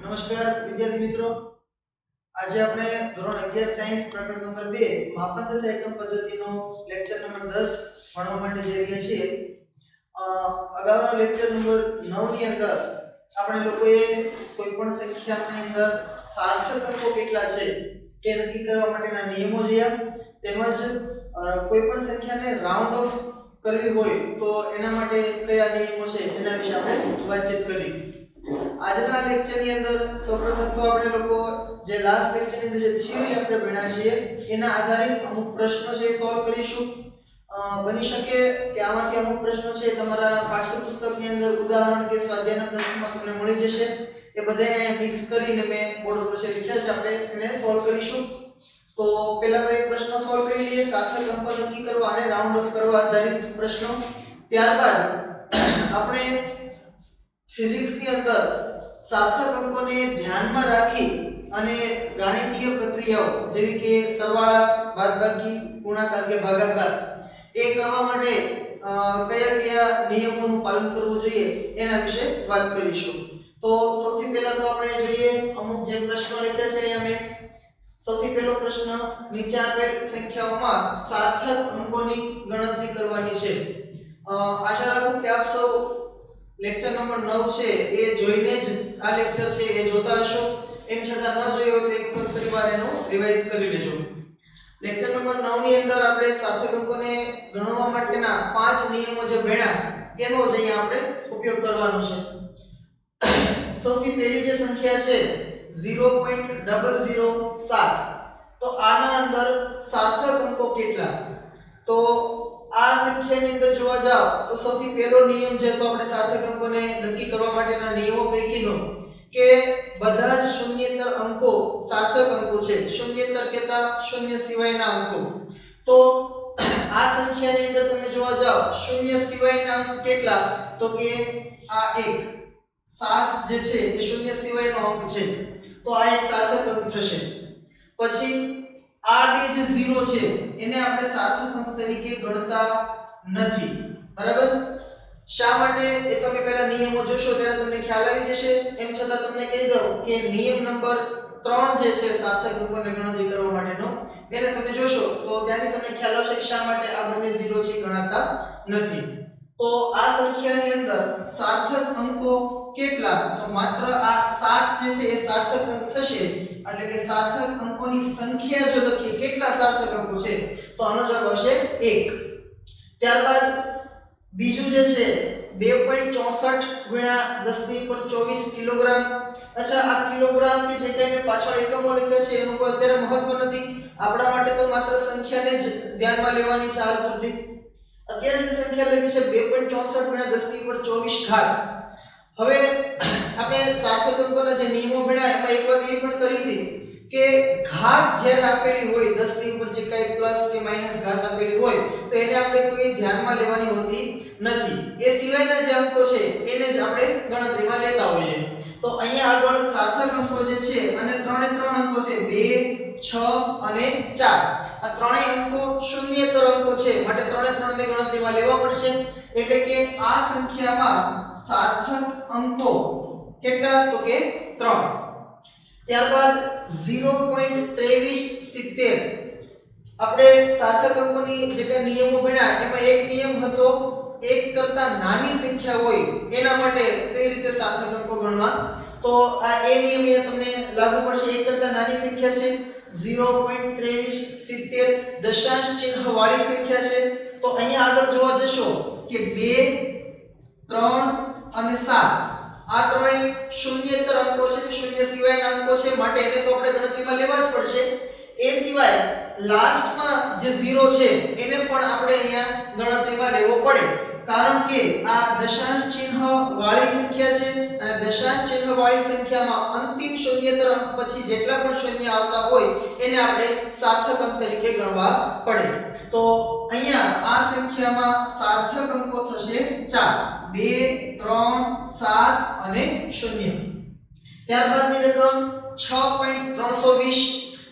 નમસ્કાર વિદ્યાર્થી મિત્રો, આજે આપણે ધોરણ 11 સાયન્સ પ્રકરણ નંબર 2 માપન તથા એકમ પદ્ધતિનો લેક્ચર નંબર 10 ભણવા માટે જઈ રહ્યા છીએ. અગાઉના લેક્ચર નંબર 9 ની અંદર આપણે લોકોએ કોઈપણ સંખ્યાની અંદર સાર્થક અંકો કેટલા છે તે નક્કી કરવા માટેના નિયમો જોયા, તેમજ કોઈપણ સંખ્યાને રાઉન્ડ ઓફ કરવી હોય તો એના માટે કયા નિયમો છે તેના વિશે આપણે વાતચીત કરી. આજના લેક્ચરની અંદર સૌપ્રથમ તો આપણે લોકો જે લાસ્ટ લેક્ચરની અંદર જે થિયરી આપણે ભણ્યા છીએ એના આધારિત અમુક પ્રશ્નો છે સોલ્વ કરીશું. બની શકે કે આમાંથી અમુક પ્રશ્નો છે તમારા પાઠ્યપુસ્તકની અંદર ઉદાહરણ કે સ્વાધ્યાયના પ્રશ્નોમાં તમને મળી જશે. એ બધાને મિક્સ કરીને મેં બોર્ડ ઉપર છે લખ્યા છે, આપણે એને સોલ્વ કરીશું. તો પહેલા તો એક પ્રશ્ન સોલ્વ કરી લઈએ, સાર્થક અંકો નક્કી કરવા અને રાઉન્ડ ઓફ કરવા આધારિત પ્રશ્નો. ત્યારબાદ આપણે ફિઝિક્સની અંદર સાર્થક અંકોને ધ્યાનમાં રાખી અને ગાણિતીય પ્રક્રિયાઓ જેવી કે સરવાળા, બાદબાકી, ગુણાકાર કે ભાગાકાર એ કરવા માટે કયા કયા નિયમોનું પાલન કરવું જોઈએ એના વિશે વાત કરીશું. તો સૌથી પહેલા તો આપણે જોઈએ અમુક જે પ્રશ્નો લખ્યા છે અહીંયા મેં. સૌથી પહેલો પ્રશ્ન, નીચે આપેલ સંખ્યાઓમાં સાર્થક અંકોની ગણતરી કરવાની છે. આશા રાખું કે આપ સૌ લેક્ચર નંબર 9 છે એ જોઈને જ આ લેક્ચર છે એ જોતા હશો. એમ છતાં ન જોયો હોય તો એક વખત ફરીવાર એનો રિવાઇઝ કરી લેજો. લેક્ચર નંબર 9 ની અંદર આપણે સાર્થક અંકોને ગણવા માટેના 5 નિયમો જે ભણ્યા એનો જ અહીંયા આપણે ઉપયોગ કરવાનો છે. સૌથી પહેલી જે સંખ્યા છે 0.007, તો આના અંદર સાર્થક અંકો કેટલા? તો આ સંખ્યાની અંદર જોવા જાવ તો સૌથી પહેલો નિયમ છે તો આપણે સાર્થક અંકોને નક્કી કરવા માટેના નિયમો પૈકીનો કે બધા જ શૂન્યેતર અંકો સાર્થક અંકો છે. શૂન્યેતર કહેતા શૂન્ય સિવાયના અંકો. તો આ સંખ્યાની અંદર તમે જોવા જાવ શૂન્ય સિવાયના અંક કેટલા? તો કે આ એક 7 જે છે એ શૂન્ય સિવાયનો અંક છે, તો આ એક સાર્થક અંક થશે. પછી આ બે જે 0 છે એને આપણે સાર્થક અંક તરીકે ગણતા નથી, બરાબર? શા માટે એ તમે પહેલા નિયમો જોશો ત્યારે તમને ખ્યાલ આવી જશે. એમ છતાં તમને કહી દઉં કે નિયમ નંબર 3 જે છે સાર્થક અંકોની ગણતરી કરવા માટેનો, એને તમે જોશો તો ત્યાંથી તમને ખ્યાલ આવશે કે શા માટે આ બંને 0 છે ગણાતા નથી. તો આ સંખ્યાની અંદર સાર્થક અંકો કેટલા? તો માત્ર આ 7 જે છે એ સાર્થક અંક થશે. એટલે કે સાર્થક અંકોની સંખ્યા જો લખીએ કેટલા સાર્થક અંકો છે તો આનો જવાબ આવશે 1. ત્યારબાદ બીજું જે છે 2.64 ગુણ્યા 10^24 કિલોગ્રામ. અચ્છા, આ કિલોગ્રામ કે જે કંઈ મેં પાછળ એકમો લખ્યા છે એનું કોઈ અત્યારે મહત્વ નથી. આપણા માટે તો માત્ર સંખ્યાને જ ધ્યાનમાં લેવાની છે હાલ પૂરતી. અત્યારે જે સંખ્યા લખી છે 2.64 ગુણ્યા 10^24 ઘાત. હવે આપણે સાર્થક અંકોના જે નિયમો ભણ્યા એમાં એક વાત એ પણ કરી હતી કે ઘાત જ્યારે આપેલી હોય 10 ની ઉપર જે કાંઈ પ્લસ કે માઈનસ ઘાત આપેલી હોય તો એને આપણે કોઈ ધ્યાનમાં લેવાની હોતી નથી. એ સિવાયના જે અંકો છે એને જ આપણે ગણતરીમાં લેતા હોઈએ. તો અહીંયા આગળ સાર્થક અંકો જે છે અને ત્રણે ત્રણ અંકો છે 2, 6 અને 4. આ ત્રણેય અંકો શૂન્યેતર અંકો છે, માટે ત્રણે ત્રણને ગણતરીમાં લેવા પડશે. એટલે કે આ સંખ્યામાં સાર્થક અંકો કેટલા? તો કે 3. ત્યારબાદ 0.2370, આપણે સાર્થક અંકોની જે કે નિયમો ભણ્યા એમાં એક નિયમ હતો 1 કરતા નાની સંખ્યા હોય એના માટે કઈ રીતે સાર્થક અંકો ગણવા. તો આ એ નિયમ અહીંયા તમને લાગુ પડશે. 1 કરતા નાની સંખ્યા છે 0.2370, દશાંશ ચિહ્ન વાળી સંખ્યા છે. તો અહીંયા આગળ જોવા જશો કે 2, 3 અને 7 આ ત્રણેય શૂન્યેતર અંકો છે, શૂન્ય સિવાયના અંકો છે, માટે એને તો આપણે ગણતરીમાં લેવા જ પડશે. એ સિવાય લાસ્ટમાં જે 0 છે એને પણ આપણે અહીંયા ગણતરીમાં લેવો પડે, કારણ કે આ દશાંશ ચિહ્ન વાળી સંખ્યા છે અને દશાંશ ચિહ્ન વાળી સંખ્યામાં અંતિમ શૂન્યેતર અંક પછી જેટલા પણ શૂન્ય આવતા હોય એને આપણે સાર્થક અંક તરીકે ગણવા પડે. તો અહીંયા આ સંખ્યામાં સાર્થક અંકો થશે 4, 2, 3, 7 અને 0. ત્યારબાદની રકમ 6.320,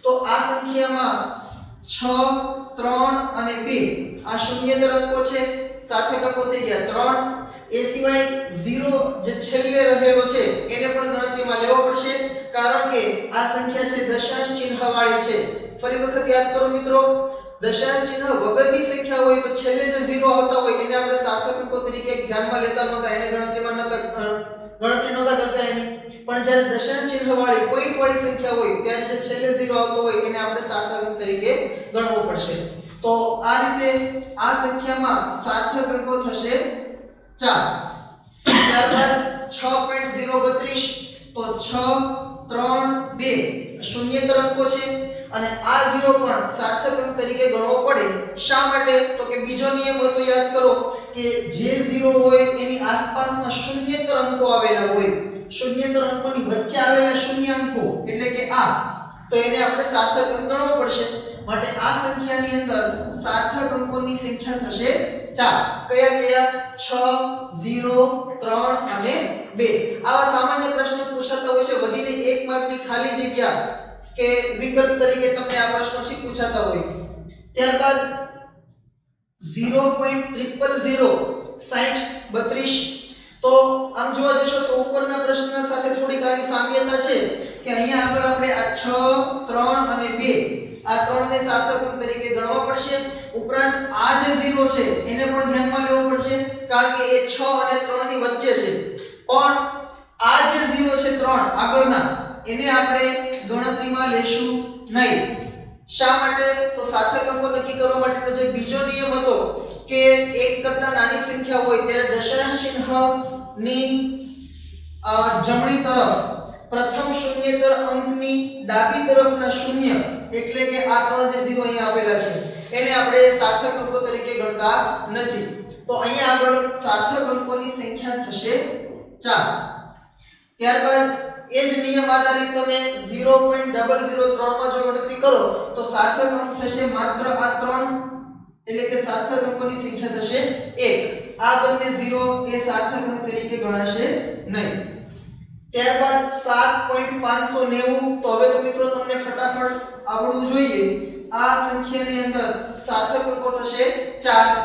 તો આ સંખ્યામાં 6 3 અને 2 આ શૂન્યેતર અંકો છે સાર્થક અંકો થઈ ગયા 3 એ સિવાય 0 જે છેલ્લે રહેલો છે એને પણ ગણતરીમાં લેવો પડશે કારણ કે આ સંખ્યા છે દશાંશ ચિહ્ન વાળી છે ફરી વખત યાદ કરો મિત્રો દશાંશ ચિહ્ન વગરની સંખ્યા હોય તો છેલ્લે જે 0 આવતા હોય એને આપણે સાર્થક અંકો તરીકે ધ્યાનમાં લેતા નહોતા એને ગણતરીમાં ગણતરી નહોતા કરતા એની પણ જ્યારે દશાંશ ચિહ્ન વાળી કોઈ પણ સંખ્યા હોય ત્યારે જે છેલ્લે 0 આવતો હોય એને આપણે સાર્થક અંક તરીકે ગણવો પડશે તો આ રીતે આ સંખ્યામાં સાર્થક અંકો થશે 4 ત્યારબાદ 6.032 તો 6 3 2 શૂન્યેતર અંકો છે અને આ 0 પણ સાર્થક અંક તરીકે ગણવો પડે શા માટે તો કે બીજો નિયમ હતો યાદ કરો કે જે 0 હોય એની આસપાસમાં શૂન્યેતર અંકો આવેલા હોય શૂન્યેતર અંકોની વચ્ચે આવેલા શૂન્ય અંકો એટલે કે આ તો એને આપણે સાર્થક અંક ગણવો પડશે માટે આ સંખ્યાની અંદર સાર્થક અંકોની સંખ્યા થશે 4 કયા કયા 6 0 3 અને 2 આવા સામાન્ય પ્રશ્નો પૂછાતા હોય છે વધીને 1 માર્કની ખાલી જગ્યા કે વિકલ્પ તરીકે તમને આ પ્રશ્નો શી પૂછાતા હોય ત્યારબાદ 0.000 60 તો આમ જોવા જશો તો ઉપરના પ્રશ્ન સાથે થોડીક આની સામ્યતા છે કે અહીંયા આગળ આપણે આ 6 3 અને 2 આ ત્રણને સાર્થક અંક તરીકે ગણવા પડશે ઉપરાંત આ જે 0 છે એને પણ ધ્યાનમાં લેવો પડશે કારણ કે એ 6 અને 3 ની વચ્ચે છે પણ આ જે 0 છે 3 આગળના એને આપણે ગણતરીમાં લેશું નહીં શા માટે તો સાર્થક અંકો નક્કી કરવા માટેનો જે બીજો નિયમ હતો કે એક કરતા નાની સંખ્યા હોય ત્યારે દશાંશ ચિહ્નની જમણી તરફ પ્રથમ શૂન્યેતર અંકની ડાબી તરફના શૂન્ય એટલે કે આ ત્રણ જે 0 અહીંયા આપેલા છે એને આપણે સાર્થક અંકો તરીકે ગણતા નથી તો અહીંયા આગળ સાર્થક અંકોની સંખ્યા થશે 4 ત્યારબાદ એ જ નિયમ આધારિત તમે 0.003 માં જો ગણતરી કરો તો સાર્થક અંક થશે માત્ર આ 3 એટલે કે સાર્થક અંકોની સંખ્યા થશે 1 આ બંને 0 એ સાર્થક અંક તરીકે ગણાશે નહીં ત્યારબાદ 7.590 તો હવે તો મિત્રો તમને ફટાફટ આવડવું જોઈએ આ સંખ્યાની અંદર સાર્થક અંકો થશે 4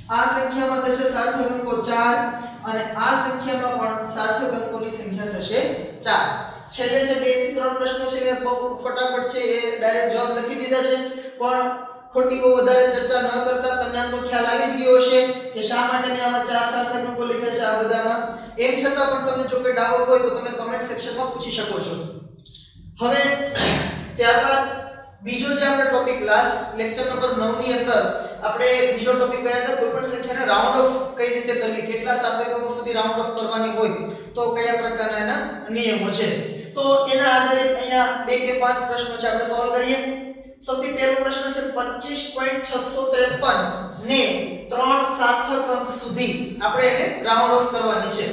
આ સંખ્યામાં થશે સાર્થક અંકો 4 અને આ સંખ્યામાં પણ સાર્થક અંકોની સંખ્યા થશે 4 છેલ્લે જે 2 થી 3 પ્રશ્નો છે એ બહુ ફટાફટ છે એ ડાયરેક્ટ જવાબ લખી દીધા છે પણ ખોટી બહુ વધારે ચર્ચા ન કરતા તમને આમ તો ખ્યાલ આવી જ ગયો હશે કે શા માટે મેં આમાં 4 સાર્થક અંકો લખ્યા છે આ બધામાં એમ છતાં પણ તમને જો કે ડાઉટ હોય તો તમે કમેન્ટ સેક્શનમાં પૂછી શકો છો હવે ત્યારબાદ બીજો જે આપણે ટોપિક લાસ્ટ લેક્ચર નંબર 9 ની અંદર આપણે બીજો ટોપિક ભણ્યા હતા કોઈ પણ સંખ્યાને રાઉન્ડ ઓફ કઈ રીતે કરવી કેટલા સાર્થક અંકો સુધી રાઉન્ડ ઓફ કરવાની હોય તો કયા પ્રકારના એના નિયમો છે તો એના આધારિત અહીંયા 2 કે 5 પ્રશ્નો છે આપણે સોલ્વ કરીએ સૌથી પહેલો પ્રશ્ન છે 25.653 ને 3 સાર્થક અંક સુધી આપણે એને રાઉન્ડ ઓફ કરવાની છે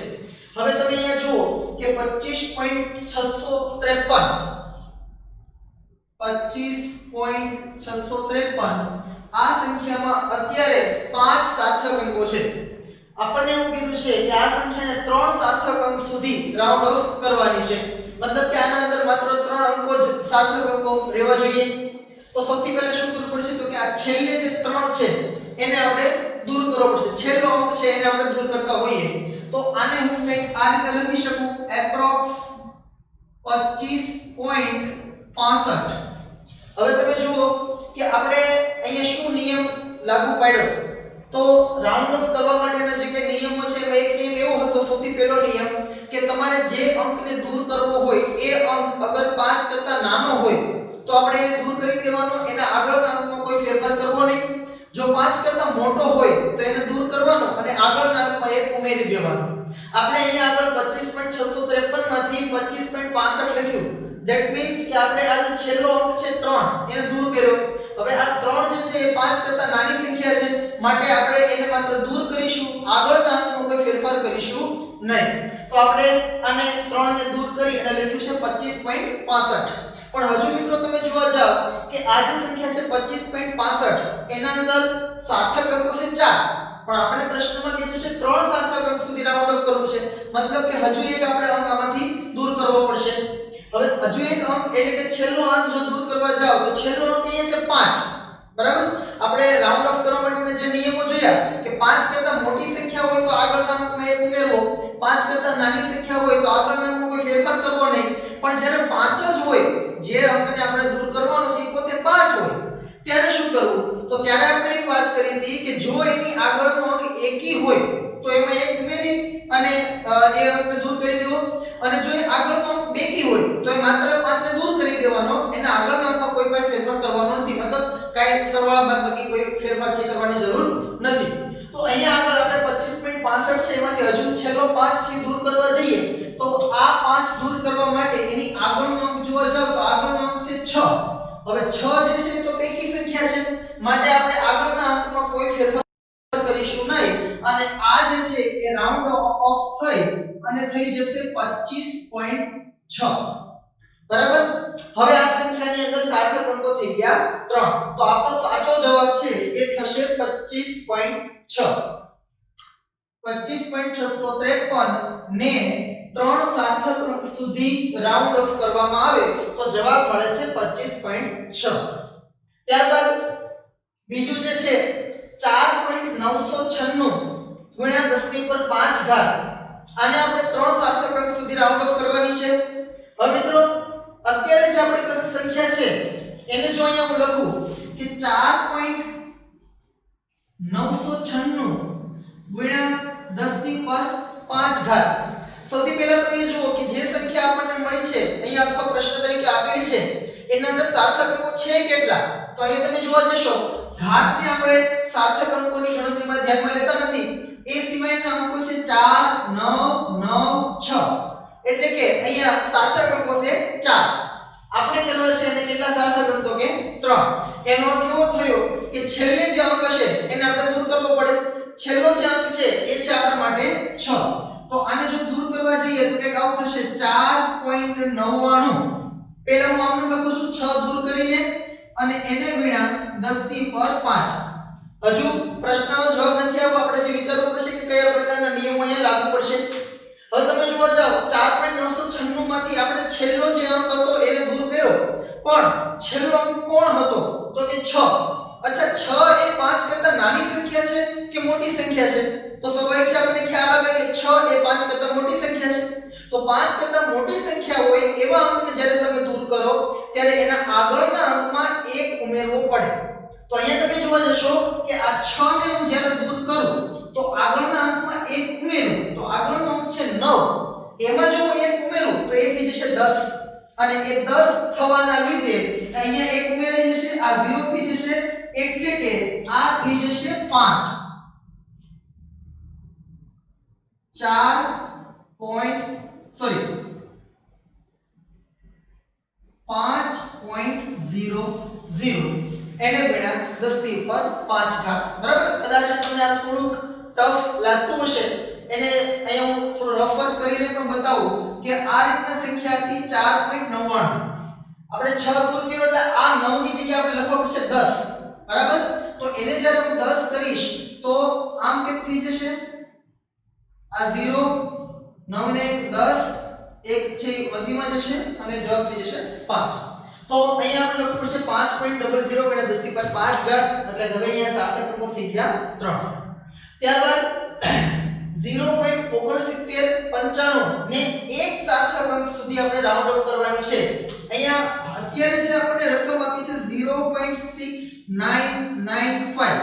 હવે તમે અહીંયા જુઓ કે 25.653 આ સંખ્યામાં અત્યારે 5 સાર્થક અંકો છે આપણને એવું કીધું છે કે આ સંખ્યાને 3 સાર્થક અંક સુધી રાઉન્ડ ઓફ કરવાની છે મતલબ કે આના અંદર માત્ર 3 અંકો જ સાર્થક અંકો રહેવા જોઈએ તો સૌથી પહેલા શું કરવું પડશે તો કે આ છેલ્લે જે 3 છે એને આપણે દૂર કરવો પડશે છેલ્લો અંક છે એને આપણે દૂર કરતા હોઈએ તો આને હું કંઈક આ રીતે લખી શકું એપ્રોક્સ 25.65 હવે તમે જુઓ કે આપણે અહીંયા શું નિયમ લાગુ પાડ્યો તો રાઉન્ડ ઓફ કરવા માટેના જે કે નિયમો છે એમાં એક નિયમ એવો હતો સૌથી પહેલો નિયમ કે તમારે જે અંકને દૂર કરવો હોય એ અંક અગર 5 કરતા નાનો હોય તો આપણે એને દૂર કરી દેવાનો એના આગળના અંકમાં કોઈ ફેરફાર કરવો નહીં જો 5 કરતા મોટો હોય તો એને દૂર કરવાનો અને આગળના અંકમાં એક ઉમેરી દેવાનો આપણે અહીંયા આગળ 25.653 માંથી 25.65 લખ્યું ધેટ મીન્સ કે આપણે આ જે છેલ્લો અંક છે 3 એને દૂર કર્યો હવે આ 3 જે છે એ 5 કરતા નાની સંખ્યા છે માટે આપણે એને માત્ર દૂર કરીશું આગળના અંકમાં કોઈ ફેરફાર કરીશું નહીં તો આપણે આને 3 ને દૂર કરી અને લખ્યું છે 25.65 પણ હજુ મિત્રો તમે જોવા જાવ કે આ જે સંખ્યા છે 25.65 એના અંદર સાર્થક અંકો છે 4 પણ આપણે પ્રશ્નમાં કીધું છે 3 સાર્થક અંક સુધી રાઉન્ડ ઓફ કરવું છે મતલબ કે હજુ એક આપણે અંક આમાંથી દૂર કરવો પડશે હવે હજુ એક અંક એટલે કે છેલ્લો અંક જો દૂર કરવા જાવ તો છેલ્લો અંક અહીંયા છે 5, બરાબર. આપણે રાઉન્ડ ઓફ કરવા માટેના જે નિયમો જોયા કે 5 કરતા મોટી સંખ્યા હોય તો આગળના અંકમાં 1 ઉમેરવો, 5 કરતા નાની સંખ્યા હોય તો આગળના અંકમાં કોઈ ફેરફાર કરવો નહીં. પણ જ્યારે 5 જ હોય, જે અંકને આપણે દૂર કરવાનો છે એ પોતે 5 હોય, ત્યારે શું કરવું? તો ત્યારે આપણે એક વાત કરી હતી કે જો એની આગળનો અંક એકી હોય તો એમાં 1 ઉમેરી અને એ અંકને દૂર કરી દેવો, અને જો એ આગળનો અંક બેકી હોય તો એ માત્ર 5 ને દૂર કરી દેવાનો, એના આગળના અંકમાં કોઈ પણ ફેરફાર કરવાનો નથી. મતલબ કાઈ સરવાળા બાદબાકી કોઈ ફેરફાર છે કરવાની જરૂર નથી. તો અહીંયા આગળ આપણે 25.65 છે એમાંથી હજુ છેલ્લો 5 છે દૂર કરવા જઈએ તો આ 5 દૂર કરવા માટે એની આગળનો અંક જોવા જાવ તો આગળનો અંક છે 6. હવે 6 જે છે એ તો બેકી સંખ્યા છે, માટે આપણે આગળના અંકમાં કોઈ ફેરફાર કરીશું નહીં, અને આ જે છે એ રાઉન્ડ ઓફ થઈ અને થઈ જશે 25.6, બરાબર. હવે આ સંખ્યાની અંદર સાર્થક અંકો થઈ ગયા 3. તો આપણો સાચો જવાબ છે એ થશે 25.6. 25.653 ને 3 સાર્થક અંક સુધી રાઉન્ડ ઓફ કરવામાં આવે તો જવાબ મળે છે 25.6. ત્યારબાદ બીજું જે છે 4.996 ગુણ્યા 10 ની ઉપર 5 ઘાત, આને આપણે 3 સાર્થક અંક સુધી રાઉન્ડ ઓફ કરવાની છે. હવે મિત્રો અત્યારે જે આપણી પાસે સંખ્યા છે એને જો અહીંયા હું લખું કે 4.996 ગુણ્યા 10 ની ઉપર 5 ઘાત. સૌથી પહેલા તો એ જુઓ કે જે સંખ્યા આપણને મળી છે અહીંયા અથવા પ્રશ્ન તરીકે આપેલી છે એના અંદર સાર્થક અંકો છે કેટલા? તો અહીંયા તમે જોવા જશો ઘાતને આપણે સાર્થક અંકોની ગણતરીમાં ધ્યાનમાં લેતા નથી. એ સિવાયના અંકો છે 4 9 9 6, એટલે કે અહીંયા સાર્થક અંકો છે 4. આપણે કરવા છે એને કેટલા સાર્થક અંકો કે 3. એનો અર્થ એવો થયો કે છેલ્લે જે અંક છે એને આપણે દૂર કરવો પડે. છેલ્લો જે અંક છે એ છે આપણા માટે 6. તો આને જો દૂર કરવા જઈએ તો કંઈક આવું થશે 4.99. પહેલા હું આમને લખું છું 6 દૂર કરીને અને એને ગુણ્યા 10 ની પર 5. હજુ પ્રશ્નનો જવાબ નથી આવ્યો, આપણે જે વિચારવું પડશે કે કયા પ્રકારના નિયમો અહીંયા લાગુ પડશે. હવે તમે જોવા જાવ 4.996 માંથી આપણે છેલ્લો જે અંક હતો એને દૂર કર્યો, પણ છેલ્લો અંક કોણ હતો? તો કે 6. અચ્છા 6 એ 5 કરતા નાની સંખ્યા છે કે મોટી સંખ્યા છે? તો સ્વાભાવિક છે આપણને ખ્યાલ આવે કે 6 એ 5 કરતા મોટી સંખ્યા છે. તો 5 કરતા મોટી સંખ્યા હોય એવા અંકને જ્યારે તમે દૂર કરો ત્યારે એના આગળના અંકમાં 1 ઉમેરવો પડે. તો અહીંયા તમે જોવા જશો કે આ 6 ને હું જ્યારે દૂર કરું તો આગળના અંકમાં 1 ઉમેરું તો આગળનો અંક છે 9, એમાં જો હું 1 ઉમેરું તો એ થઈ જશે 10, અને એ 10 થવાના લીધે અહીંયા 1 ઉમેરાઈ જશે, આ 0 થઈ જશે, એટલે કે આ થઈ જશે 5. 5.00 એને ગુણ્યા 10 ની ઉપર 5 ઘાત, બરાબર. કદાચ તમને આ થોડુંક ટફ લાગતું હશે, એને અહીંયા હું થોડું રફ વર્ક કરીને પણ બતાવું કે આ રીતના સંખ્યા હતી 4.99. આપણે 6 દૂર કર્યો એટલે આ 9 ની જગ્યાએ આપણે લખવું પડશે 10, બરાબર. તો એને જ્યારે હું 10 કરીશ તો આમ કેમ થઈ જશે? આ 0 9 ને 10 એક છે વધીમાં જશે અને જવાબ થઈ જશે 5. તો અહીંયા આપણે લખવું પડશે 5.00 ગુણ્યા 10 ની પર 5 ઘાત, એટલે હવે અહીંયા સાર્થક અંકો થઈ ગયા 3. ત્યારબાદ 0.6995 ને એક સાર્થક અંક સુધી આપણે રાઉન્ડ ઓફ કરવાની છે. અહીંયા અત્યારે જે આપણે રકમ આપી છે 0.6995,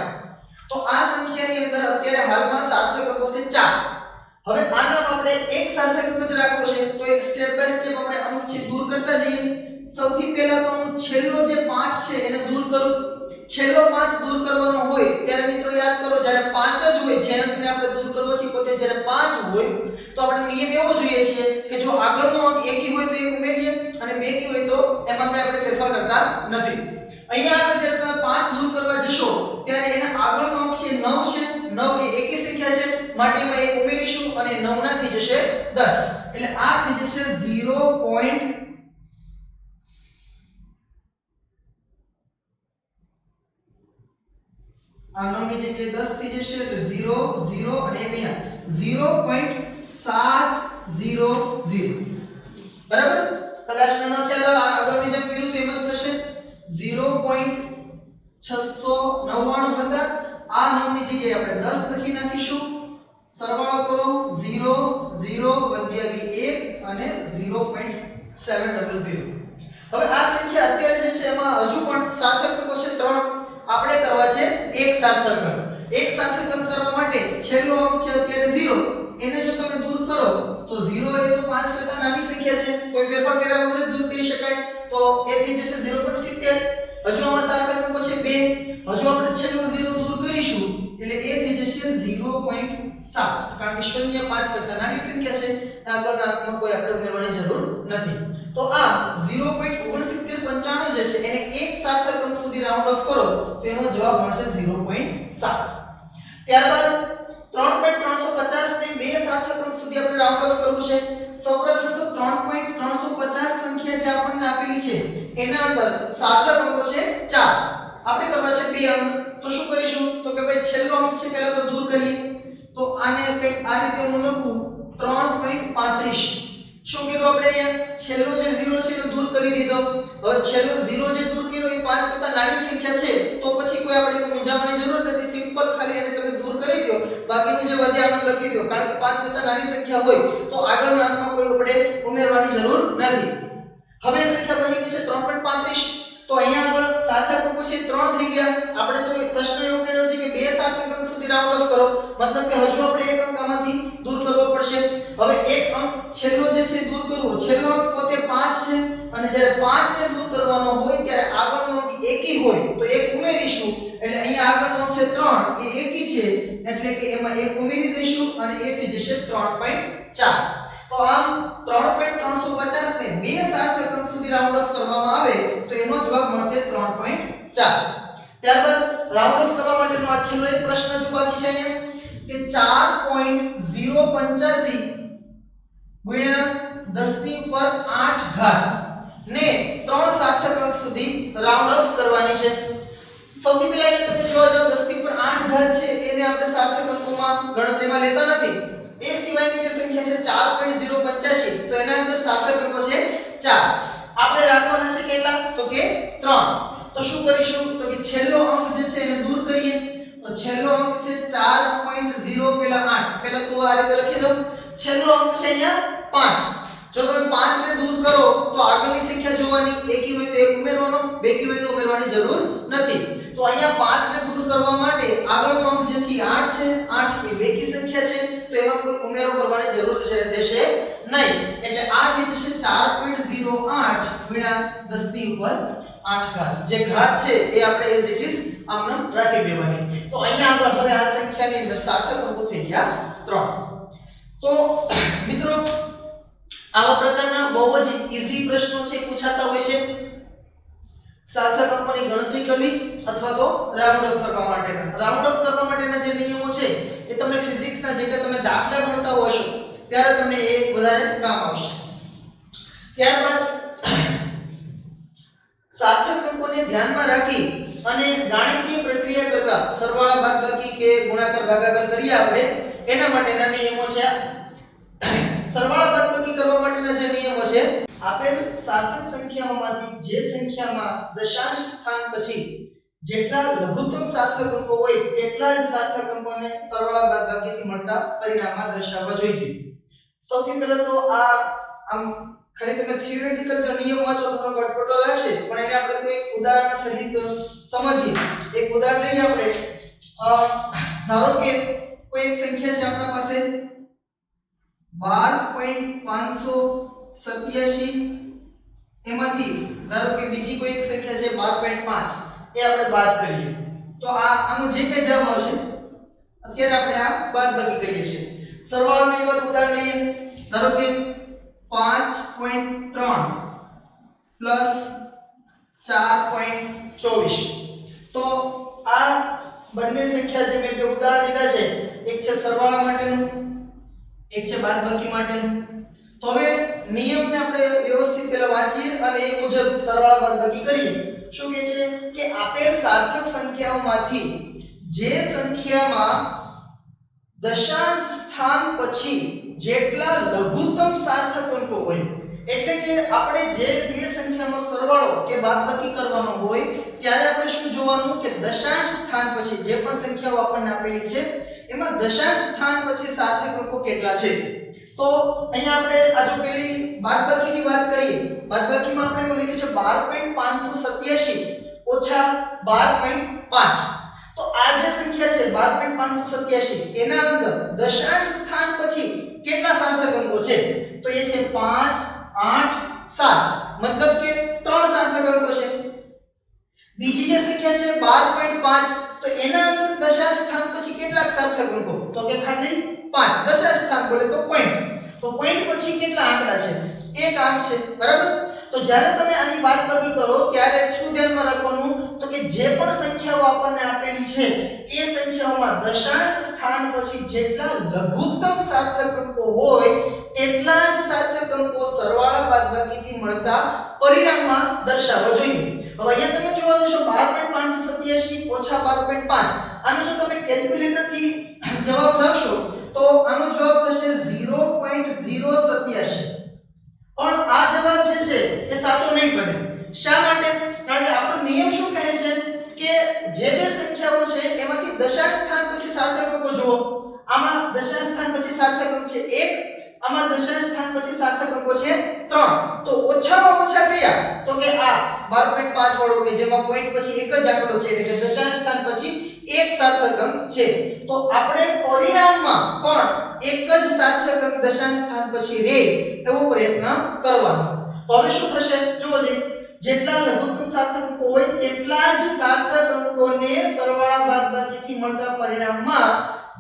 તો આ સંખ્યાની અંદર અત્યારે હાલમાં સાર્થક અંકો છે 4. હવે આના આપણે એક સાર્થક અંક જ રાખવો છે, તો એક સ્ટેપ બાય સ્ટેપ આપણે અંક છે દૂર કરતા જઈએ. સૌથી પહેલા તો હું છેલ્લો જે 5 છે એને દૂર કરું. છેલ્લો 5 દૂર કરવાનો હોય ત્યારે મિત્રો યાદ કરો જ્યારે 5 જ હોય, જે અંકને આપણે દૂર કરવો છે પોતે જ્યારે 5 હોય તો આપણે નિયમ એવો જોઈએ છે કે જો આગળનો અંક એકી હોય તો એક ઉમેરીએ અને બેકી હોય તો એમાં કઈ આપણે ફેરફાર કરતા નથી. અહીંયા આગળ જ્યારે તમે 5 દૂર કરવા જશો ત્યારે એના આગળનો અંક છે 9 છે. 9 એ એકી સંખ્યા છે, માટે એમાં એક ઉમેરીશું અને 9 ના થઈ જશે 10, એટલે આ થઈ જશે 0. આ 9 ની જગ્યાએ 10 થઈ જશે, એટલે 0 0 અને એક અહીંયા 0.700, બરાબર. કદાચ ન ખ્યાલ આવે આગળની જેમ કર્યું તો એમ જ થશે 0.699 હતા આ 9 ની જગ્યાએ આપણે 10 લખી નાખીશું સરવાળો કરો 0 0 વત્યા 1 અને 0.700 હવે આ સંખ્યા અત્યારે જે છે એમાં હજુ પણ સાર્થક અંકો છે 3 આપણે કરવા છે એક સાર્થક અંક કરવા માટે છેલ્લો અંક છે અત્યારે 0 એને જો તમે દૂર કરો તો 0 એ તો 5 કરતા નાની સંખ્યા છે કોઈ ફેરફાર કર્યા વગર જ દૂર કરી શકાય તો એ થઈ જશે 0.70 હજુ આમાં સાર્થક અંકો છે 2 હજુ આપણે છેલ્લો 0 દૂર કરીશું એટલે એ થઈ જશે 0.7 કારણ કે 0 5 કરતા નાની સંખ્યા છે આગળના અંકમાં કોઈ આપણે ઉમેરવાની જરૂર નથી તો આ 0.6995 જે છે એને એક સાર્થક અંક સુધી રાઉન્ડ ઓફ કરો તો એનો જવાબ મળશે 0.7 ત્યારબાદ 3.350 ને બે સાર્થક અંક સુધી આપણે રાઉન્ડ ઓફ કરવું છે સૌપ્રથમ તો 3.350 સંખ્યા જે આપણને આપેલી છે એના અંદર સાર્થક અંકો છે 4 આપણે કરવા છે બે અંક તો શું કરીશું તો કે ભાઈ છેલ્લો અંક છે પહેલા તો દૂર કરીએ તો આને કંઈક આ રીતે હું લખું 3.35 શું કર્યું આપણે અહીંયા છેલ્લો જે 0 છે એને દૂર કરી દીધો હવે છેલ્લો 0 જે દૂર કર્યો એ 5 કરતા નાની સંખ્યા છે તો પછી કોઈ આપણે મૂંઝાવાની જરૂર નથી સિમ્પલ ખાલી એને તમે દૂર કરી દો બાકીનું જે વધે આપણે લખી દો કારણ કે 5 કરતા નાની સંખ્યા હોય તો આગળના અંકમાં કોઈ આપણે ઉમેરવાની જરૂર નથી હવે સંખ્યા બની ગઈ છે 3.35 તો અહીંયા આગળ સાર્થક અંકો છે 3 થઈ ગયા આપણે તો એક પ્રશ્ન એવો કર્યો છે કે બે સાર્થક અંક સુધી રાઉન્ડ ઓફ કરો મતલબ કે હજુ આપણે એક અંક આમાંથી દૂર કરવો પડશે હવે એક અંક છેલ્લો જે છે દૂર કરવો છેલ્લો અંક પોતે 5 છે અને જ્યારે 5 ને દૂર કરવાનો હોય ત્યારે આગળનો અંક એકી હોય તો એક ઉમેરીશું એટલે અહીંયા આગળનો અંક છે 3 એ એકી છે એટલે કે એમાં એક ઉમેરી દઈશું અને એ થઈ જશે 3.4 તો આમ 3.350 ને બે સાર્થક અંક સુધી રાઉન્ડ ઓફ કરવામાં આવે તો એનો જવાબ મળશે 3.4 ત્યારબાદ રાઉન્ડ ઓફ કરવા માટેનો આ છેલ્લો એક પ્રશ્ન જો બાકી છે અહીંયા કે 4.085 ગુણ્યા 10 ની ઉપર 8 ઘાત ને ત્રણ સાર્થક અંક સુધી રાઉન્ડ ઓફ કરવાની છે સૌથી પહેલા એને તમે જોવા જાવ 10 ની ઉપર 8 ઘાત છે એને આપણે સાર્થક અંકોમાં ગણતરીમાં લેતા નથી એ સિવાયની જે સંખ્યા છે 4.085 તો એના અંદર સાર્થક અંકો છે 4 આપણે રાખવાના છે કેટલા તો કે 3 તો શું કરીશું તો કે છેલ્લો અંક જે છે એને દૂર કરીએ તો છેલ્લો અંક છે 4.0 પેલા 8 પહેલા તો આ રીતે લખી દઉં છેલ્લો અંક છે અહીંયા 5 જો તમે 5 ને દૂર કરો તો આગળની સંખ્યા જોવાની એકી હોય તો એક ઉમેરવાનો બેકી હોય તો ઉમેરવાની જરૂર નથી તો અહીંયા 5 ને દૂર કરવા માટે આગળનો અંક જે છે 8 છે 8 એ બેકી સંખ્યા છે તો એમાં કોઈ ઉમેરો કરવાની જરૂર રહેશે નહીં એટલે આ જે છે 4.08 ગુણ્યા 10 ની ઉપર 8 ઘાત જે ઘાત છે એ આપણે એઝ ઇટ ઇઝ આમનામ રાખી દેવાની તો અહીંયા આગળ હવે આ સંખ્યાની અંદર સાર્થક અંકો થઈ ગયા 3 તો મિત્રો આવા પ્રકારના બહુ જ ઈઝી પ્રશ્નો છે પૂછાતા હોય છે સાર્થક અંકોની ગણતરી કરવી અથવા તો રાઉન્ડ ઓફ કરવા માટેના જે નિયમો છે એ તમને ફિઝિક્સના જે કે તમે દાખલા ગણતા હોશો ત્યારે તમને એ વધારે કામ આવશે ત્યારબાદ સાર્થક અંકોને ધ્યાનમાં રાખી અને ગાણિતિક પ્રક્રિયા કરવા સરવાળા બાદબાકી કે ગુણાકાર ભાગાકાર કરીએ આપણે એના માટેના નિયમો છે સરવાળા બાદબાકી કરવા માટેના જે નિયમો છે આપેલ સાર્થક સંખ્યાઓમાંથી જે સંખ્યામાં દશાંશ સ્થાન પછી જેટલા લઘુત્તમ સાર્થક અંકો હોય તેટલા જ સાર્થક અંકોને સરવાળા બાદબાકીથી મળતા પરિણામમાં દર્શાવવા જોઈએ સૌથી પહેલા તો આ આમ ખરી તમે થિયોરેટિકલ જો નિયમ વાંચો તો થોડો ગટપટો લાગશે પણ એને આપણે કોઈ ઉદાહરણ સહિત સમજીએ એક ઉદાહરણ લઈએ આપણે ધારો કે કોઈ એક સંખ્યા છે આપણા પાસે 12.587 એમાંથી ધારો કે બીજી કોઈ એક સંખ્યા છે 12.5 એ આપણે બાદ કરીએ તો આનો જે કંઈ જવાબ આવશે અત્યારે આપણે આ બાદબાકી કરીએ છીએ સરવાળાનું એક ઉદાહરણ લઈએ ધારો કે 5.3 પ્લસ 4.24 તો આ બંને સંખ્યા જે મેં બે ઉદાહરણ લીધા છે એક છે સરવાળા માટેનું એક છે બાદબાકી માટેનું તો હવે નિયમને આપણે વ્યવસ્થિત પહેલા વાંચીએ અને એ મુજબ સરવાળા બાદબાકી કરીએ શું કહે છે કે આપેલ સાર્થક સંખ્યાઓમાંથી જે સંખ્યામાં દશાંશ સ્થાન પછી જેટલા લઘુત્તમ સાર્થક અંકો હોય એટલે કે આપણે જે બે સંખ્યાનો સરવાળો કે બાદબાકી કરવાનો હોય ત્યારે આપણે શું જોવાનું કે દશાંશ સ્થાન પછી જે પણ સંખ્યાઓ આપણને આપેલી છે એમાં દશાંશ સ્થાન પછી સાર્થક અંકો કેટલા છે। તો અહીંયા આપણે આ જો પેલી બાદબાકીની વાત કરીએ, બાદબાકીમાં આપણે એવું લખ્યું છે 12.587 ઓછા 12.5। તો આ જે સંખ્યા છે 12.587 એના અંદર દશાંશ સ્થાન પછી કેટલા સાર્થક અંકો છે? તો એ છે 5 8 7, મતલબ કે 3 સાર્થક અંકો છે। બીજી જે સંખ્યા છે 12.5 તો એના અંદર દશાંશ સ્થાન પછી કેટલા સાર્થક અંકો? તો કે ખાલી 5। દશાંશ સ્થાન બોલે તો પોઈન્ટ, તો પોઈન્ટ પછી કેટલા આંકડા છે? એક આંક છે, બરાબર। તો જ્યારે તમે આની બાદબાકી કરો ત્યારે શું ધ્યાનમાં રાખવાનું? તો કે જે પણ સંખ્યાઓ આપણને આપેલી છે એ સંખ્યાઓમાં દશાંશ સ્થાન પછી જેટલા લઘુત્તમ સાર્થક અંકો હોય એટલા જ સાર્થક અંકો સરવાળા બાદબાકીથી મળતા પરિણામમાં દર્શાવવો જોઈએ। હવે અહીંયા તમે જોવા જશો 12.587 ઓછા 12.5, આનો જો તમે કેલ્ક્યુલેટરથી જવાબ લાવશો તો આનો જવાબ થશે 0.087। પણ આ જવાબ જે છે એ સાચો નહીં બને। શા માટે? કારણ કે આપણો નિયમ શું કહે છે કે જે બે સંખ્યાઓ છે એમાંથી દશાંશ સ્થાન પછી સાર્થક અંકો જુઓ। આમાં દશાંશ સ્થાન પછી સાર્થક અંક છે 1, આમાં દશાંશ સ્થાન પછી સાર્થક અંકો છે 3। તો ઓછામાં ઓછા કયા? તો કે આ 12.5 વાળો કે જેમાં પોઈન્ટ પછી એક જ આંકડો છે એટલે કે દશાંશ સ્થાન પછી એક સાર્થક અંક છે। તો આપણે પરિણામમાં પણ એક જ સાર્થક અંક દશાંશ સ્થાન પછી રહે એવો પ્રયત્ન કરવાનો। તો હવે શું થશે જુઓ જી, જેટલા લઘુત્તમ સાર્થક અંકો હોય તેટલા જ સાર્થક અંકોને સરવાળા બાદબાકીથી મળતા પરિણામમાં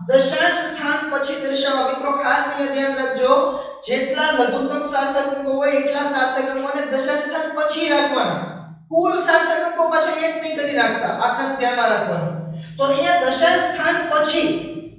દશાંશ સ્થાન પછી દર્શાવવા। મિત્રો ખાસ અહીંયા ધ્યાન રાખજો, જેટલા લઘુત્તમ સાર્થક અંકો હોય એટલા સાર્થક અંકોને દશાંશ સ્થાન પછી રાખવાના, કુલ સાર્થક અંકો પાછો એક નહીં કરી નાખતા, આ ખાસ ધ્યાનમાં રાખવાનું। તો અહીંયા દશાંશ સ્થાન પછી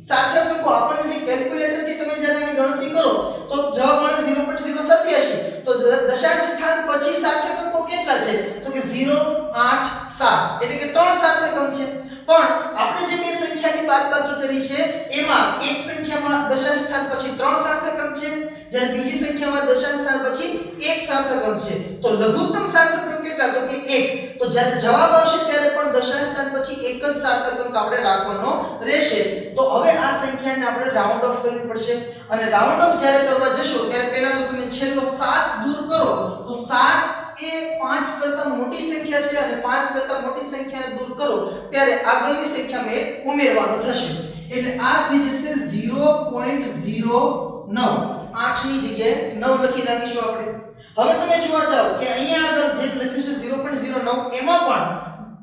સાર્થક અંકો આપણને જે કેલ્ક્યુલેટરથી તમે જ્યારે આની ગણતરી કરો તો જવાબ મળે 0.087। તો દશાંશ સ્થાન પછી સાર્થક અંકો કેટલા છે? તો કે 0 8 7 એટલે કે 3 સાર્થક અંક છે। પણ આપણે જે બે સંખ્યાની બાદબાકી કરી છે એમાં એક સંખ્યામાં દશાંશ સ્થાન પછી 3 સાર્થક અંક છે, જ્યારે બીજી સંખ્યામાં દશાંશ સ્થાન પછી એક સાર્થક અંક છે। તો લઘુત્તમ સાર્થક અંક કેટલા? તો કે 1। તો જ્યારે જવાબ આવશે ત્યારે પણ દશાંશ સ્થાન પછી એક જ સાર્થક અંક આપણે રાખવાનો રહેશે। તો હવે આ સંખ્યાને આપણે રાઉન્ડ ઓફ કરવી પડશે, અને રાઉન્ડ ઓફ જ્યારે કરવા જશો ત્યારે પહેલા તો તમે છેલ્લો 7 દૂર કરો તો 7 એ 5 કરતા મોટી સંખ્યા છે, અને 5 કરતા મોટી સંખ્યાને દૂર કરો ત્યારે આગળની સંખ્યામાં એક ઉમેરવાનું થશે, એટલે આ થઈ જશે 0.09। 8 ની જગ્યાએ 9 લખી નાખીશું આપણે। હવે તમે જોવા જાઓ કે અહીંયા આગળ જે લખ્યું છે 0.09 એમાં પણ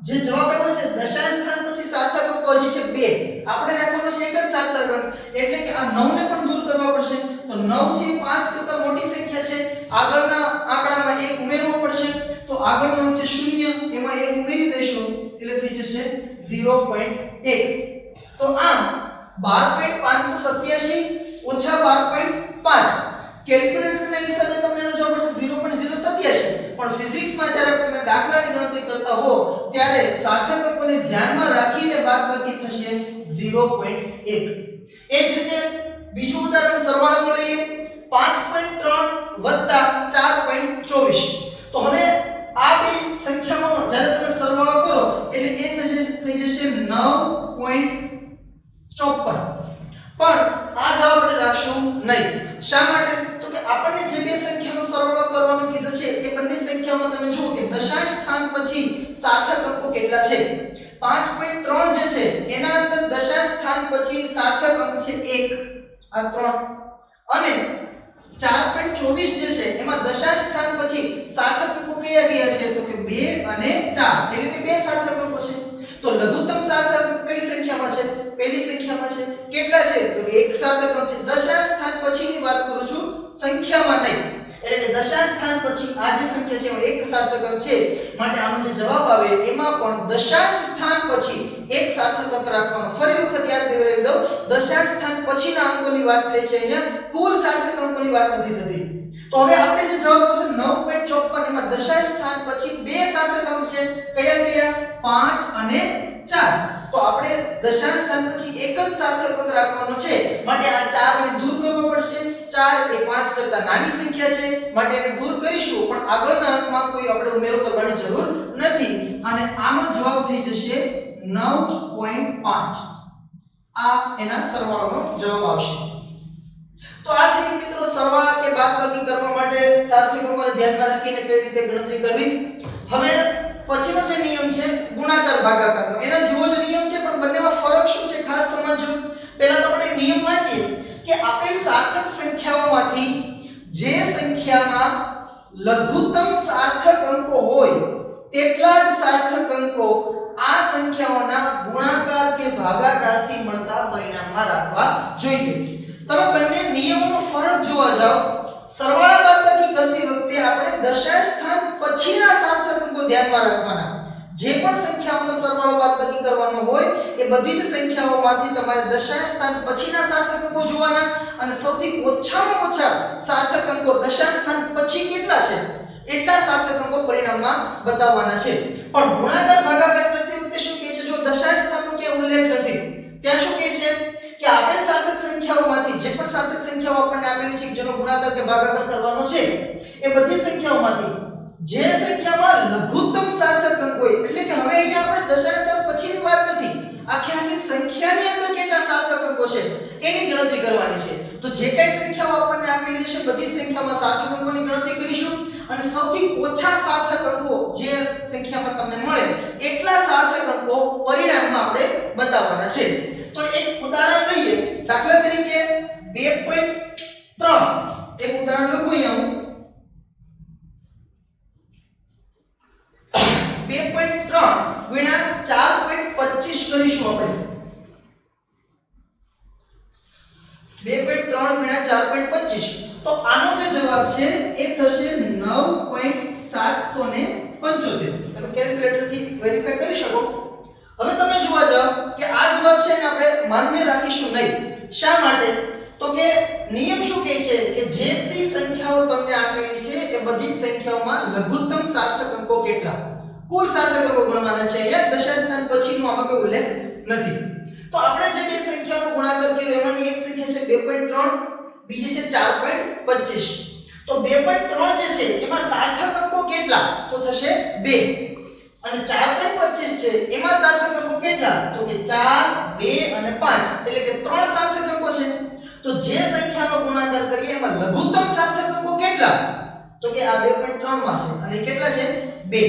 જે જવાબ આવ્યો છે દશાંશ સ્થાન પછી સાર્થક અંકો હજી છે 2, આપણે રાખવાનો છે એક જ સાર્થક અંક, એટલે કે આ 9 ને પણ દૂર કરવા પડશે। તો 9 છે 5 કરતા મોટી સંખ્યા છે, આગળના આંકડામાં એક ઉમેરવો પડશે, તો આગળનો અંક છે 0 એમાં એક ઉમેરી દઈશું એટલે થઈ જશે 0.1। તો આમ 12.587 ઓછા 12.5 કેલ્ક્યુલેટરના હિસાબે તમને એનો જવાબ મળશે 0.087, પણ ફિઝિક્સમાં જ્યારે તમે દાખલાની ગણતરી કરતા હો ત્યારે સાર્થક અંકોને ધ્યાનમાં રાખીને બાદબાકી થશે 0.1। એ જ રીતે બીજું ઉદાહરણ સરવાળામાં લઈએ 5.3 4.24। તો હવે આ બે સંખ્યાઓનો જ્યારે તમે સરવાળો કરો એટલે એ થઈ જશે 9.54। પણ આ જવાબ આપણે રાખશું નહીં। શા માટે? તો કે આપણને જે બે સંખ્યાનો સરવાળો કરવાનો કીધો છે એ બંને સંખ્યામાં તમે જુઓ કે દશાંશ સ્થાન પછી સાર્થક અંકો કેટલા છે। 5.3 જે છે એના અંદર દશાંશ સ્થાન પછી સાર્થક અંક છે 1, આ 3, અને 4.24 જે છે એમાં દશાંશ સ્થાન પછી સાર્થક અંકો કયા ગયા છે? તો કે 2 અને 4 એટલે કે બે સાર્થક અંકો છે। તો લઘુત્તમ સાર્થક અંક કઈ સંખ્યામાં છે? પહેલી સંખ્યામાં છે। કેટલા છે? તો કે એક સાર્થક અંક છે। દશાંશ સ્થાન પછીની વાત કરું છું, સંખ્યામાં નહીં, એટલે કે દશાંશ સ્થાન પછી આ જે સંખ્યા છે એમાં એક સાર્થક અંક છે, માટે આનો જે જવાબ આવે એમાં પણ દશાંશ સ્થાન પછી એક સાર્થક અંક રાખવાનો। ફરી વખત યાદ દેવરાવી દઉં, દશાંશ સ્થાન પછીના અંકોની વાત થઈ છે, અહીંયા કુલ સાર્થક અંકોની વાત નથી થતી। તો હવે આપણે જે જવાબ આવશે 9.54 એમાં દશાંશ સ્થાન પછી બે સાર્થક અંક છે કયા કયા 5 અને 4 તો આપણે દશાંશ સ્થાન પછી એક જ સાર્થક અંક રાખવાનો છે માટે આ 4 ને દૂર કરવો પડશે 4 એ 5 કરતા નાની સંખ્યા છે માટે એને દૂર કરીશું પણ આગળના અંકમાં કોઈ આપણે ઉમેરો કરવાની જરૂર નથી અને આનો જવાબ થઈ જશે 9.5 આ એના સરવાળાનો જવાબ આવશે તો આ થઈ ગઈ મિત્રો સરવાળા કે બાદબાકી કરવા માટે સાર્થક અંકોને ધ્યાનમાં રાખીને કઈ રીતે ગણતરી કરવી હવે પછીનો જે નિયમ છે ગુણાકાર ભાગાકારનો એના જેવો જ નિયમ છે પણ બંનેમાં ફરક શું છે ખાસ સમજો પહેલા તો આપણે નિયમ વાંચીએ કે આપેલ સાર્થક સંખ્યાઓમાંથી જે સંખ્યામાં લઘુત્તમ સાર્થક અંકો હોય તેટલા જ સાર્થક અંકો આ સંખ્યાઓના ગુણાકાર કે ભાગાકારથી મળતા પરિણામમાં રાખવા જોઈએ તમે બંને નિયમોનો ફરક જોવા જાઓ સરવાળા બાદબાકી કરતી વખતે આપણે દશાંશ સ્થાન પછીના સાર્થક અંકો ધ્યાનમાં રાખવાના જે પણ સંખ્યાઓનો સરવાળો બાદબાકી કરવાનો હોય એ બધી જ સંખ્યાઓમાંથી તમારે દશાંશ સ્થાન પછીના સાર્થક અંકો જોવાના અને સૌથી ઓછામાં ઓછા સાર્થક અંકો દશાંશ સ્થાન પછી કેટલા છે એટલા સાર્થક અંકો પરિણામમાં બતાવવાના છે પણ ગુણાકાર ભાગાકાર કરતી વખતે શું કહે છે જો દશાંશ સ્થાનનો કે ઉલ્લેખ નથી ત્યાં શું કહે છે કે આપેલ સાર્થક સંખ્યાઓમાંથી જે પણ સાર્થક સંખ્યાઓ આપણને આપેલી છે જેનો ગુણાકાર કે ભાગાકાર કરવાનો છે એ બધી સંખ્યાઓમાંથી જે સંખ્યામાં લઘુત્તમ સાર્થક અંક હોય એટલે કે હવે અહીંયા આપણે દશાંશ સ્થાન પછીની વાત નથી આખી સંખ્યાની અંદર કેટલા સાર્થક અંકો છે એની ગણતરી કરવાની છે તો જે કઈ સંખ્યાઓ આપણને આપેલી છે બધી સંખ્યામાં સાર્થક અંકોની ગણતરી કરીશું અને સૌથી ઓછા સાર્થક અંકો જે સંખ્યામાં તમને મળે એટલા સાર્થક અંકો પરિણામમાં આપણે બતાવવાના છે તો એક ઉદાહરણ લઈએ દાખલા તરીકે 2.3 એક ઉદાહરણ લખું અહીંયા હું 2.3 ગુણ્યા 4.25 કરીશું આપણે 2.3 ગુણ્યા 4.25 તો આનો જે જવાબ છે એ થશે 9.775 તમે કેલ્ક્યુલેટરથી વેરીફાઈ કરી શકો હવે તમે જોવા જાઓ કે આ જવાબ છે ને આપણે માન્ય રાખીશું નહીં શા માટે તો કે નિયમ શું કહે છે કે જેટલી સંખ્યાઓ તમને આપેલી છે એ બધી જ સંખ્યાઓમાં લઘુત્તમ સાર્થક અંકો કેટલા કુલ સાર્થક અંકો ગણવાના છે અહીંયા દશાંશ સ્થાન પછીનો આમાં કોઈ ઉલ્લેખ નથી તો આપણે જે બે સંખ્યાનો ગુણાકાર કર્યો એમાંની એક સંખ્યા છે 2.3 બીજી છે 4.25 તો 2.3 જે છે એમાં સાર્થક અંકો કેટલા તો થશે 2 અને 4.25 છે એમાં સાર્થક અંકો કેટલા તો કે 4 2 અને 5 એટલે કે 3 સાર્થક અંકો છે તો જે સંખ્યાનો ગુણાકાર કરીએ એમાં લઘુત્તમ સાર્થક અંકો કેટલા તો કે આ 2.3 માં છે અને કેટલા છે 2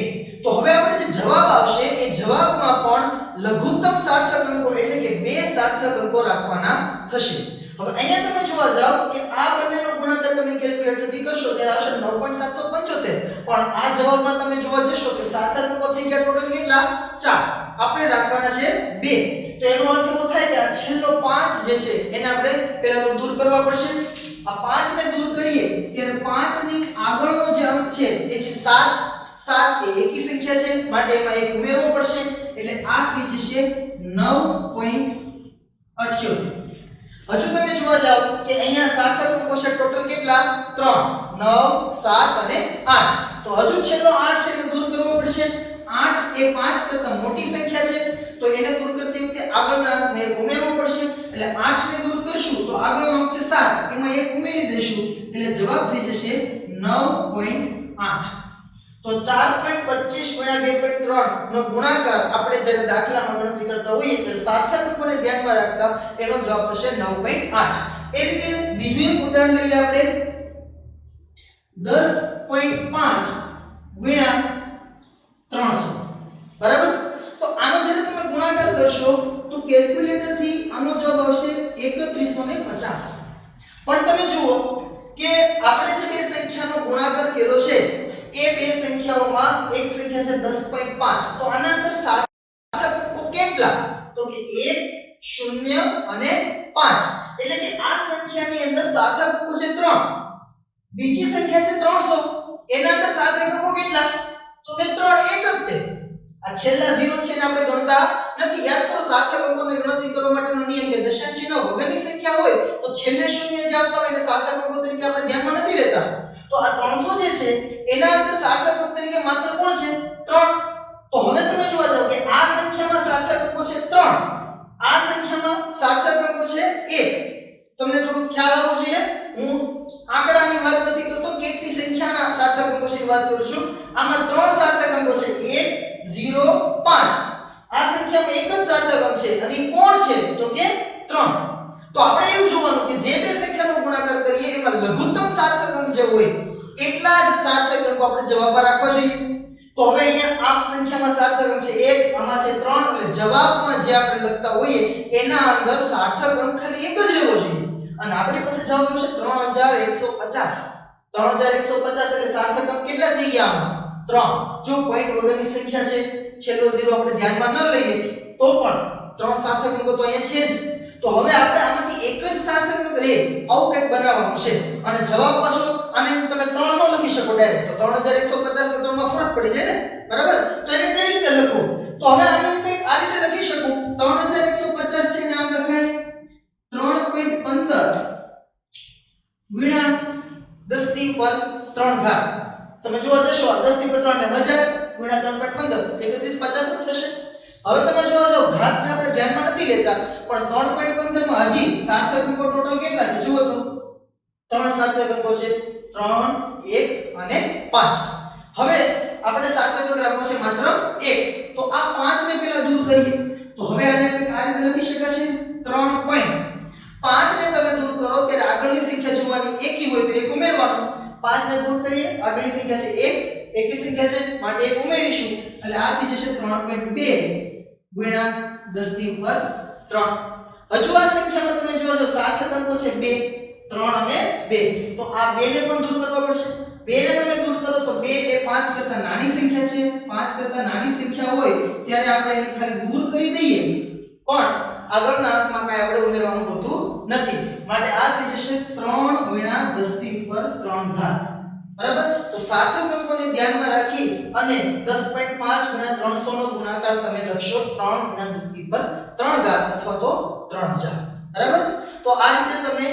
તો હવે આપણે જે જવાબ આવશે એ જવાબમાં પણ લઘુત્તમ સાર્થક અંકો એટલે કે 2 સાર્થક અંકો રાખવાના થશે હવે અહીંયા તમે જોવા જાઓ કે આ બંનેનો ગુણાકાર તમે કેલ્ક્યુલેટરથી કરશો ત્યારે આવશે 9.775 પણ આ જવાબમાં તમે જોવા જશો કે સાર્થક અંકો થઈ ગયા ટોટલ કેટલા 4 આપણે રાખવાના છે 2 તો એનો અર્થ એવો થાય કે આ છેલ્લો 5 જે છે એને આપણે પહેલા તો દૂર કરવા પડશે આ 5 ને દૂર કરીએ ત્યારે 5 ની આગળનો જે અંક છે એ છે 7 7 એ એકી સંખ્યા છે માટે એમાં એક ઉમેરવો પડશે એટલે આ થઈ જશે 9.78 હજુ તમે જોવા જાઓ કે અહીંયા સાર્થક અંકો છે ટોટલ કેટલા 3 9 7 અને 8 તો હજુ છેલ્લો 8 છે એને દૂર કરવો પડશે 8 એ 5 કરતા મોટી સંખ્યા છે તો એને દૂર કરતી વખતે આગળના અંકને એક ઉમેરવો પડશે એટલે 8 ને દૂર કરશું તો આગળનો અંક છે 7 એમાં એક ઉમેરી દેશું એટલે જવાબ થઈ જશે 9.8 તો 4.25 ગુણ્યા 2.3 નો ગુણાકાર આપણે જ્યારે દાખલામાં ગણતરી કરતા હોઈએ ત્યારે સાર્થક અંકોને ધ્યાનમાં રાખતા એનો જવાબ થશે 9.8 એ રીતે બીજું એક ઉદાહરણ લઈએ આપણે 10.5 ગુણ્યા 300 બરાબર તો આનો જ્યારે તમે ગુણાકાર કરશો તો કેલ્ક્યુલેટરથી આનો જવાબ આવશે 3150 પણ તમે જુઓ કે આપણે જે બે સંખ્યાનો ગુણાકાર કર્યો છે એ બે સંખ્યાઓમાં એક સંખ્યા છે 10.5 તો આના અંદર સાર્થક અંકો કેટલા તો કે 1 0 અને 5 એટલે કે આ સંખ્યાની અંદર સાર્થક અંકો છે 3 બીજી સંખ્યા છે 300 એના અંદર સાર્થક અંકો કેટલા તો કે 3 એક જ તે આ છેલ્લા 0 છે ને આપણે ગણતા નથી યાદ કરો સાર્થક અંકોની ગણતરી કરવા માટેનો નિયમ કે દશાંશ ચિહ્ન વગરની સંખ્યા હોય તો છેલ્લે શૂન્ય જે આવતા હોય એને સાર્થક અંકો તરીકે આપણે ધ્યાનમાં નથી લેતા તો તો આ 300 જે છે એના અંદર સાર્થક અંક તરીકે માત્ર કોણ છે 3. તો હવે તમે જોવા જાવ કે આ સંખ્યામાં સાર્થક અંકો છે 3, આ સંખ્યામાં સાર્થક અંકો છે 1. તમને થોડું ખ્યાલ આવવો જોઈએ, હું આંકડાની વાત નથી કરતો, કેટલી સંખ્યાના સાર્થક અંકો છે વાત કરું છું. આમાં 3 સાર્થક અંકો છે 1 0 5. આ સંખ્યામાં એક જ સાર્થક અંક છે અને ઈ કોણ છે તો કે 3. તો આપણે એવું જોવાનું કે જે બે સંખ્યાનો ગુણાકાર કરીએ એમાં લઘુત્તમ સાર્થક અંક જે હોય એટલા જ સાર્થક અંકો આપણે જવાબમાં રાખવા જોઈએ. તો હવે અહીંયા આ સંખ્યામાં સાર્થક અંક છે 1, આમાં છે 3, એટલે જવાબમાં જે આપણે લખતા હોઈએ એના અંદર સાર્થક અંક ખાલી એક જ રહેવો જોઈએ. અને આપણી પાસે જવાબ આવશે 3150. 3150 એટલે સાર્થક અંક કેટલા થઈ ગયા આમાં 3. જો પોઈન્ટ વગરની સંખ્યા છે, છેલ્લો 0 આપણે ધ્યાનમાં ન લઈએ તો પણ 3 સાર્થક અંકો તો અહીંયા છે જ. તો હવે આપણે આમાંથી એક જ સાર્થક અંક રહે આવું કંઈક બનાવવાનું છે. અને જવાબ પાછો આને તમે 3 નો લખી શકો ડાયરેક્ટ, તો 3150 ને 3 માં ફરક પડી જાય ને, બરાબર? તો એને કઈ રીતે લખવું? તો હવે આને હું કંઈક આ રીતે લખી શકું. 3150 છે ને આમ લખાય 3.15 ગુણ્યા 10 ની પર 3 ઘાત. તમે જોવા જશો 10 ની પર 3 ને 1000 ગુણ્યા 3.15 3150 થશે. હવે તમે જોવા જાવ ઘાત આપણે ધ્યાનમાં નથી લેતા, પણ 3.15 માં હજી સાર્થક અંકો ટોટલ કેટલા છે જુઓ તો 3 સાર્થક અંકો છે 3 1 અને 5. હવે આપણે સાર્થક અંક રાખવો છે માત્ર 1. તો આ 5 ને પહેલા દૂર કરીએ. તો હવે આને કંઈક આ રીતે લખી શકાશે 3.5 ને તમે દૂર કરો ત્યારે આગળની સંખ્યા જોવાની એકી હોય તો એક ઉમેરવાનું. 5 ને દૂર કરીએ, આગળની સંખ્યા છે 1, એકી સંખ્યા છે માટે 1 ઉમેરીશું એટલે આ થઈ જશે 3.2 ગુણ્યા 10 ની ઉપર 3. હજુ આ સંખ્યામાં તમે જોજો સાર્થક અંકો છે 2, 3 અને 2. તો આ 2 ને પણ દૂર કરવા પડશે. 2 ને તમે દૂર કરો તો 2 એ 5 કરતા નાની સંખ્યા છે. 5 કરતા નાની સંખ્યા હોય ત્યારે આપણે એને ખાલી દૂર કરી દઈએ, પણ આગળના અંકમાં કાંઈ આપણે ઉમેરવાનું હોતું નથી. માટે આ થઈ જશે 3 ગુણ્યા 10 ની ઉપર 3 ઘાત. બરાબર? તો સાર્થક અંકોને ધ્યાનમાં રાખી અને 10.5 ગુણ્યા 300 નો ગુણાકાર તમે લખશો 3 ગુણ્યા 10 ની ઉપર 3 ઘાત અથવા તો 3000. બરાબર? તો આ રીતે તમે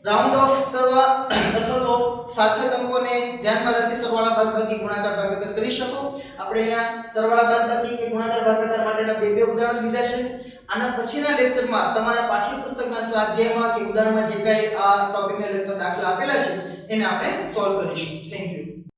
રાઉન્ડ ઓફ કરવા અથવા તો સાર્થક અંકોને ધ્યાનમાં રાખી સરવાળા બાદબાકી ગુણાકાર ભાગાકાર કરી શકો. આપણે અહીંયા સરવાળા બાદબાકી કે ગુણાકાર ભાગાકાર માટેના બે ઉદાહરણ લીધા છે. આના પછીના લેક્ચરમાં તમારા પાઠ્યપુસ્તકના સ્વાધ્યાયમાં કે ઉદાહરણમાં જે કંઈ આ ટોપિકને લગતા દાખલા આપેલા છે એને આપણે સોલ્વ કરીશું. Thank you.